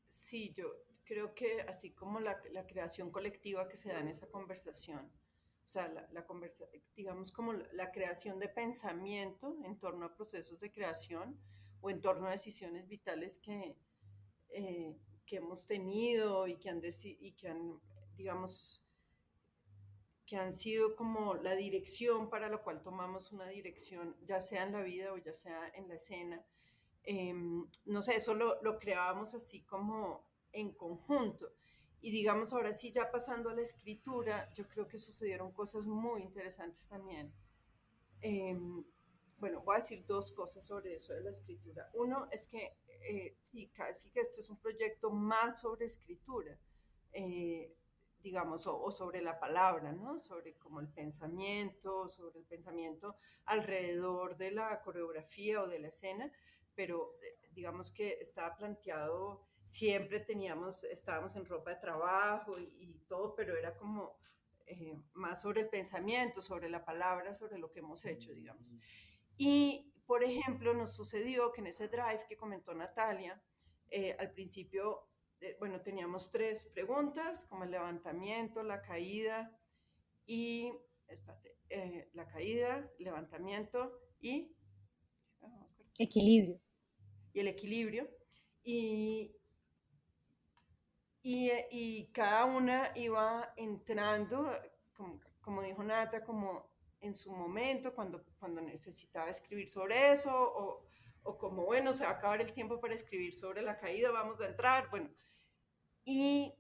Sí, yo creo que así como la creación colectiva que se da en esa conversación, o sea, digamos como la creación de pensamiento en torno a procesos de creación o en torno a decisiones vitales eh, que hemos tenido y que han, digamos, que han sido como la dirección para la cual tomamos una dirección, ya sea en la vida o ya sea en la escena. No sé, eso lo creábamos así como en conjunto. Y digamos, ahora sí, ya pasando a la escritura, yo creo que sucedieron cosas muy interesantes también. Bueno, voy a decir dos cosas sobre eso de la escritura. Uno es que sí, casi que esto es un proyecto más sobre escritura, eh, digamos, o sobre la palabra, ¿no? Sobre como el pensamiento, sobre el pensamiento alrededor de la coreografía o de la escena, pero digamos que estaba planteado, siempre estábamos en ropa de trabajo y todo, pero era como más sobre el pensamiento, sobre la palabra, sobre lo que hemos hecho, digamos. Y, por ejemplo, nos sucedió que en ese drive que comentó Natalia, al principio, bueno, teníamos 3 preguntas, como el levantamiento, la caída y, espérate, la caída, levantamiento Equilibrio. y el equilibrio. Y, y cada una iba entrando, como dijo Nata, como en su momento, cuando necesitaba escribir sobre eso, o como, bueno, se va a acabar el tiempo para escribir sobre la caída, vamos a entrar, bueno. Y,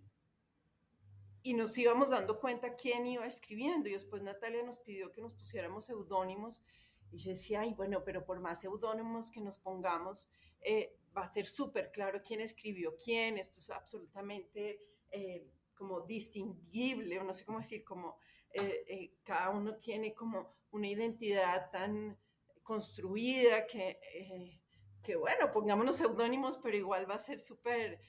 y nos íbamos dando cuenta quién iba escribiendo, y después Natalia nos pidió que nos pusiéramos seudónimos, y yo decía, ay, bueno, pero por más seudónimos que nos pongamos, va a ser súper claro quién escribió quién, esto es absolutamente como distinguible, o no sé cómo decir, como cada uno tiene como una identidad tan construida que bueno, pongámonos seudónimos, pero igual va a ser súper,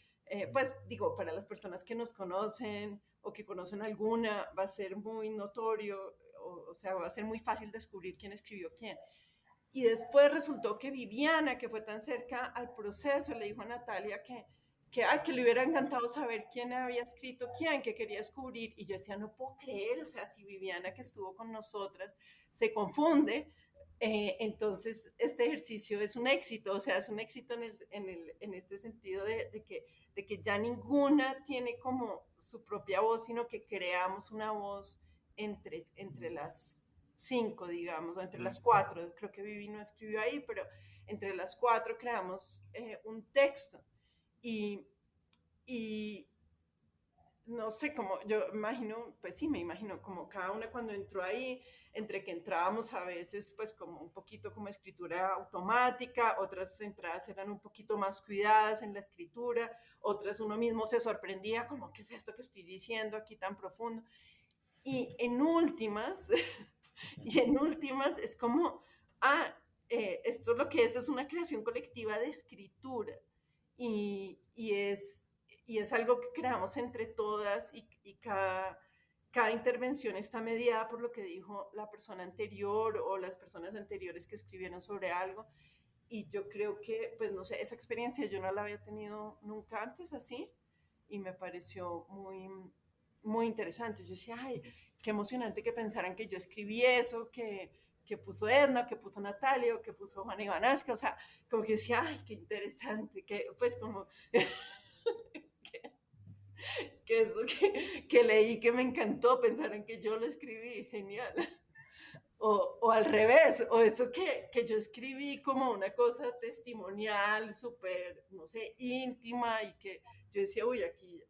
pues digo, para las personas que nos conocen o que conocen alguna, va a ser muy notorio, o sea, va a ser muy fácil descubrir quién escribió quién. Y después resultó que Viviana, que fue tan cerca al proceso, le dijo a Natalia que le hubiera encantado saber quién había escrito quién, que quería descubrir. Y yo decía, no puedo creer, o sea, si Viviana, que estuvo con nosotras, se confunde, entonces este ejercicio es un éxito, o sea, es un éxito en este sentido de que ya ninguna tiene como su propia voz, sino que creamos una voz entre las 5, digamos, o entre las 4, creo que Vivi no escribió ahí, pero entre las 4 creamos un texto. Y no sé, como yo imagino, pues sí, me imagino como cada una cuando entró ahí, entre que entrábamos a veces pues como un poquito como escritura automática, otras entradas eran un poquito más cuidadas en la escritura, otras uno mismo se sorprendía como, ¿qué es esto que estoy diciendo aquí tan profundo? Y en últimas, y en últimas es como, esto es lo que es una creación colectiva de escritura y, y, es, y es algo que creamos entre todas y cada intervención está mediada por lo que dijo la persona anterior o las personas anteriores que escribieron sobre algo. Y yo creo que, pues no sé, esa experiencia yo no la había tenido nunca antes así y me pareció muy, muy interesante. Yo decía, ay, qué emocionante que pensaran que yo escribí eso, que puso Edna, que puso Natalia, o que puso Juana Ivanasca, o sea, como que decía, ay, qué interesante, que pues como que eso que leí que me encantó, pensaran que yo lo escribí, genial. O al revés, o eso que yo escribí como una cosa testimonial, súper, no sé, íntima y que yo decía, uy, aquí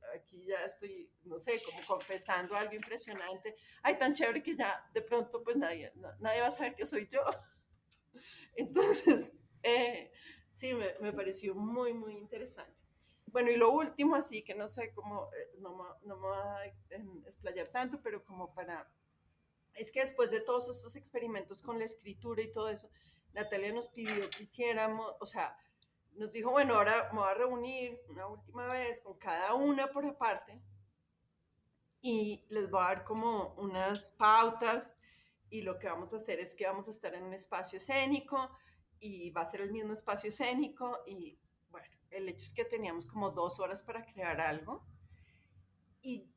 ya estoy, no sé, como confesando algo impresionante. Ay, tan chévere que ya de pronto pues nadie va a saber que soy yo. Entonces, sí, me pareció muy, muy interesante. Bueno, y lo último, así que no sé cómo, no me voy a explayar tanto, pero como para es que después de todos estos experimentos con la escritura y todo eso, Natalia nos pidió que hiciéramos, o sea, nos dijo, bueno, ahora me voy a reunir una última vez con cada una por aparte y les voy a dar como unas pautas y lo que vamos a hacer es que vamos a estar en un espacio escénico y va a ser el mismo espacio escénico y bueno, el hecho es que teníamos como 2 horas para crear algo y,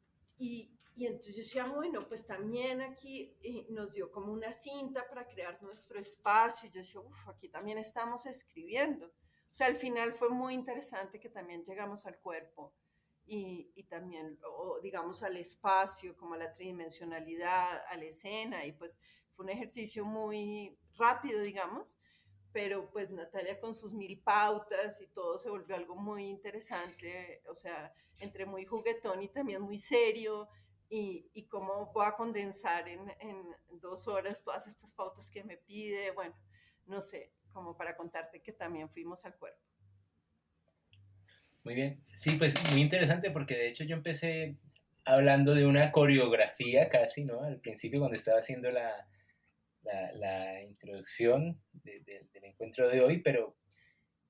y entonces yo decía, bueno, pues también aquí nos dio como una cinta para crear nuestro espacio. Y yo decía, uff, aquí también estamos escribiendo. O sea, al final fue muy interesante que también llegamos al cuerpo y también, o digamos, al espacio, como a la tridimensionalidad, a la escena. Y pues fue un ejercicio muy rápido, digamos, pero pues Natalia con sus 1000 pautas y todo se volvió algo muy interesante, o sea, entre muy juguetón y también muy serio, y cómo voy a condensar en 2 horas todas estas pautas que me pide, bueno, no sé, como para contarte que también fuimos al cuerpo. Muy bien. Sí, pues muy interesante porque de hecho yo empecé hablando de una coreografía casi, ¿no? Al principio cuando estaba haciendo la introducción del encuentro de hoy, pero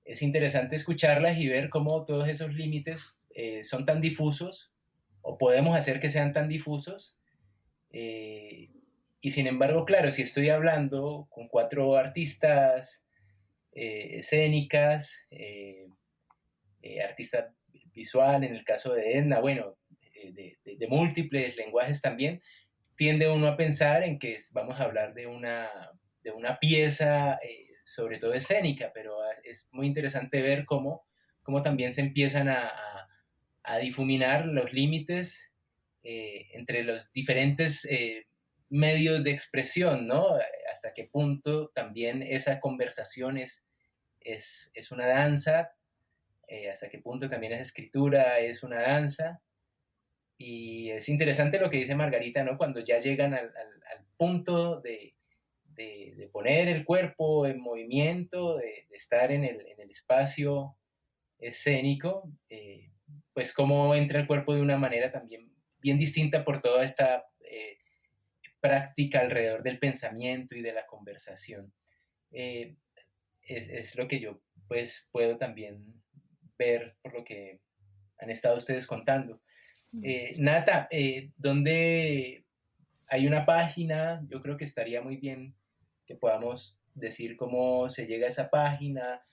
es interesante escucharlas y ver cómo todos esos límites son tan difusos o podemos hacer que sean tan difusos. Y sin embargo, claro, si estoy hablando con 4 artistas escénicas, artista visual, en el caso de Edna, bueno, de múltiples lenguajes también, tiende uno a pensar en que vamos a hablar de una pieza, sobre todo escénica, pero es muy interesante ver cómo también se empiezan a difuminar los límites entre los diferentes medios de expresión, ¿no? Hasta qué punto también esa conversación es una danza, hasta qué punto también esa escritura es una danza. Y es interesante lo que dice Margarita, ¿no? Cuando ya llegan al punto de poner el cuerpo en movimiento, de estar en el espacio escénico, pues cómo entra el cuerpo de una manera también bien distinta por toda esta práctica alrededor del pensamiento y de la conversación. Eh, es lo que yo pues puedo también ver por lo que han estado ustedes contando. Nata, ¿dónde hay una página? Yo creo que estaría muy bien que podamos decir cómo se llega a esa página,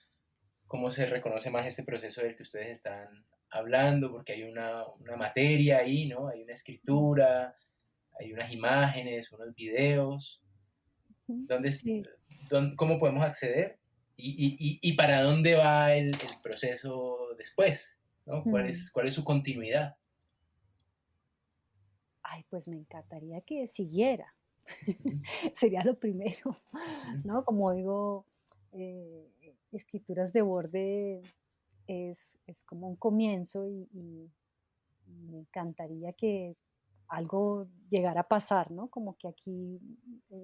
cómo se reconoce más este proceso del que ustedes están hablando, porque hay una materia ahí, ¿no? Hay una escritura, hay unas imágenes, unos videos. Sí. ¿Cómo podemos acceder? Y para dónde va el proceso después, ¿no? ¿Cuál es su continuidad? Ay, pues me encantaría que siguiera. Ujú, Sería lo primero, ujú. ¿no? Como digo, escrituras de borde es como un comienzo y me encantaría que algo llegara a pasar, ¿no? Como que aquí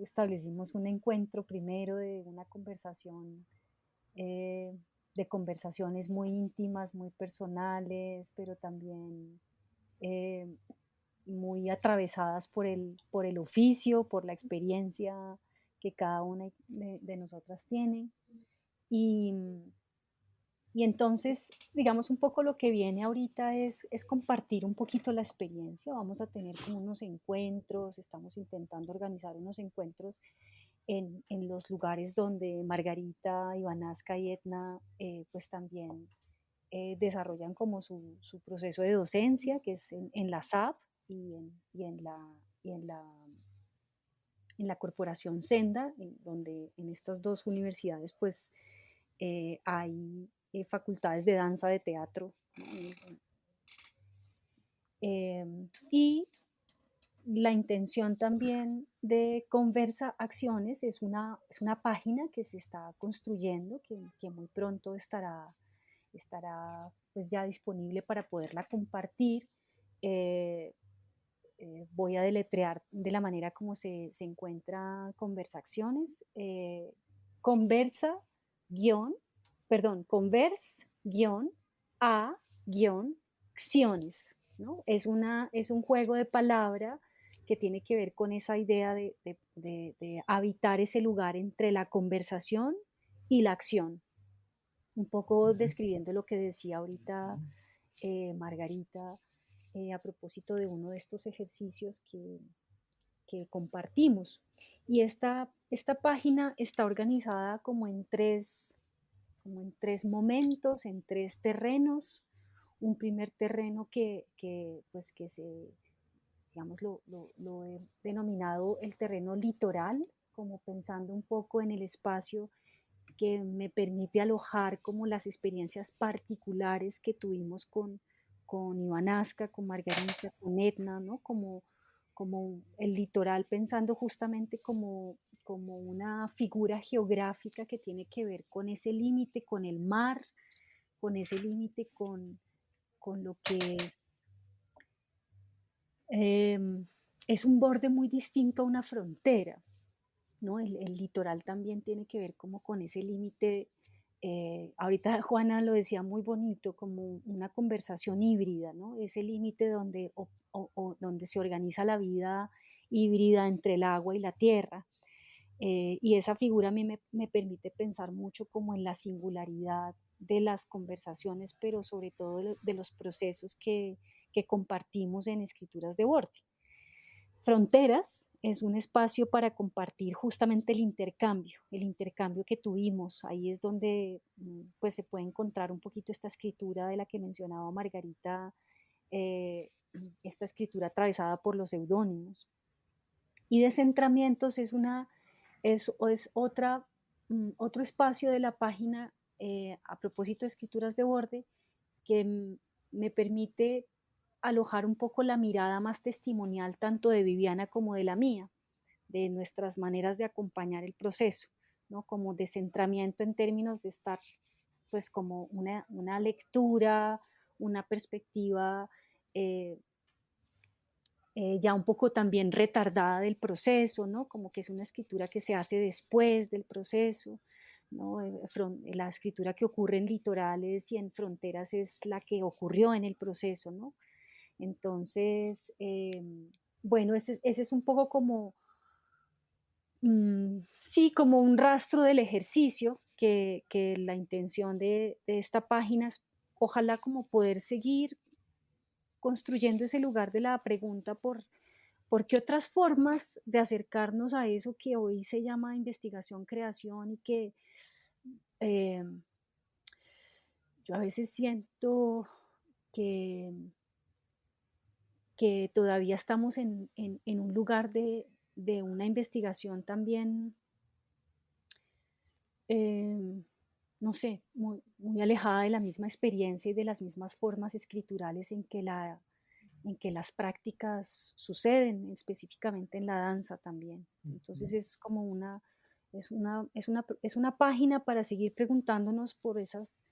establecimos un encuentro primero de una conversación, eh, de conversaciones muy íntimas, muy personales, pero también eh, muy atravesadas por el oficio, por la experiencia que cada una de nosotras tiene. Y, y entonces, digamos, un poco lo que viene ahorita es compartir un poquito la experiencia. Vamos a tener como unos encuentros, estamos intentando organizar unos encuentros en los lugares donde Margarita, Ivanasca y Etna pues también desarrollan como su proceso de docencia, que es en la SAP y en la corporación Senda, donde en estas dos universidades pues hay facultades de danza, de teatro, ¿no? Y la intención también de Conversa Acciones es una página que se está construyendo, que muy pronto estará pues ya disponible para poderla compartir. Eh, Voy a deletrear de la manera como se encuentra Conversaciones. Conversa guión, perdón, convers guión a guión acciones, ¿no? Es un juego de palabra que tiene que ver con esa idea de habitar ese lugar entre la conversación y la acción. Un poco describiendo lo que decía ahorita Margarita a propósito de uno de estos ejercicios que compartimos. Y esta página está organizada como en tres momentos, en tres terrenos. Un primer terreno pues que digamos, lo he denominado el terreno litoral, como pensando un poco en el espacio que me permite alojar como las experiencias particulares que tuvimos con Ivanasca, con Margarita, con Etna, ¿no? Como el litoral, pensando justamente como una figura geográfica que tiene que ver con ese límite, con el mar, con ese límite con lo que es un borde muy distinto a una frontera, ¿no? El litoral también tiene que ver como con ese límite. Ahorita Juana lo decía muy bonito, como una conversación híbrida, ¿no? Ese límite donde, o donde se organiza la vida híbrida entre el agua y la tierra. Y esa figura a mí me permite pensar mucho como en la singularidad de las conversaciones, pero sobre todo de los procesos que compartimos en escrituras de borde. Fronteras es un espacio para compartir justamente el intercambio que tuvimos. Ahí es donde pues se puede encontrar un poquito esta escritura de la que mencionaba Margarita, eh, esta escritura atravesada por los seudónimos. Y descentramientos es otro espacio de la página, a propósito de escrituras de borde, que me permite alojar un poco la mirada más testimonial tanto de Viviana como de la mía, de nuestras maneras de acompañar el proceso, ¿no? Como descentramiento en términos de estar pues como una lectura, una perspectiva ya un poco también retardada del proceso, ¿no? Como que es una escritura que se hace después del proceso, ¿no? La escritura que ocurre en litorales y en fronteras es la que ocurrió en el proceso, ¿no? Entonces, bueno, ese es un poco como, sí, como un rastro del ejercicio que la intención de esta página es ojalá como poder seguir construyendo ese lugar de la pregunta por qué otras formas de acercarnos a eso que hoy se llama investigación, creación y que eh, yo a veces siento que, que todavía estamos en un lugar de una investigación también, no sé, muy alejada de la misma experiencia y de las mismas formas escriturales en que las prácticas suceden, específicamente en la danza también. Entonces es como es una página para seguir preguntándonos por esos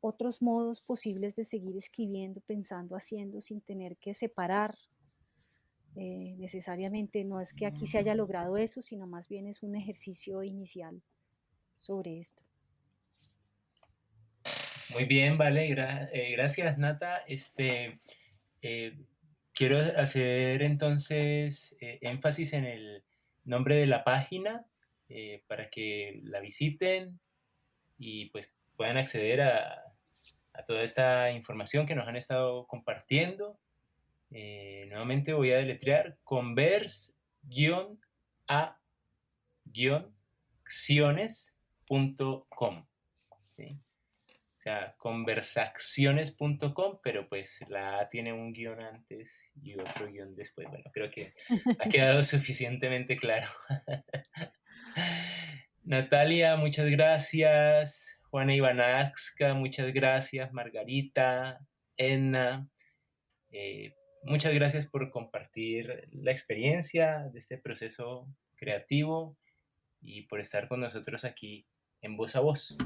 otros modos posibles de seguir escribiendo, pensando, haciendo, sin tener que separar necesariamente. No es que aquí se haya logrado eso, sino más bien es un ejercicio inicial sobre esto. Muy bien, vale, gracias Nata. Quiero hacer entonces énfasis en el nombre de la página para que la visiten y pues puedan acceder a toda esta información que nos han estado compartiendo. Nuevamente voy a deletrear converse-acciones.com. ¿Sí? O sea, conversaciones.com, pero pues la A tiene un guión antes y otro guión después. Bueno, creo que ha quedado suficientemente claro. Natalia, muchas gracias. Juana Ivanaxca, muchas gracias. Margarita, Edna, muchas gracias por compartir la experiencia de este proceso creativo y por estar con nosotros aquí en Voz a Voz.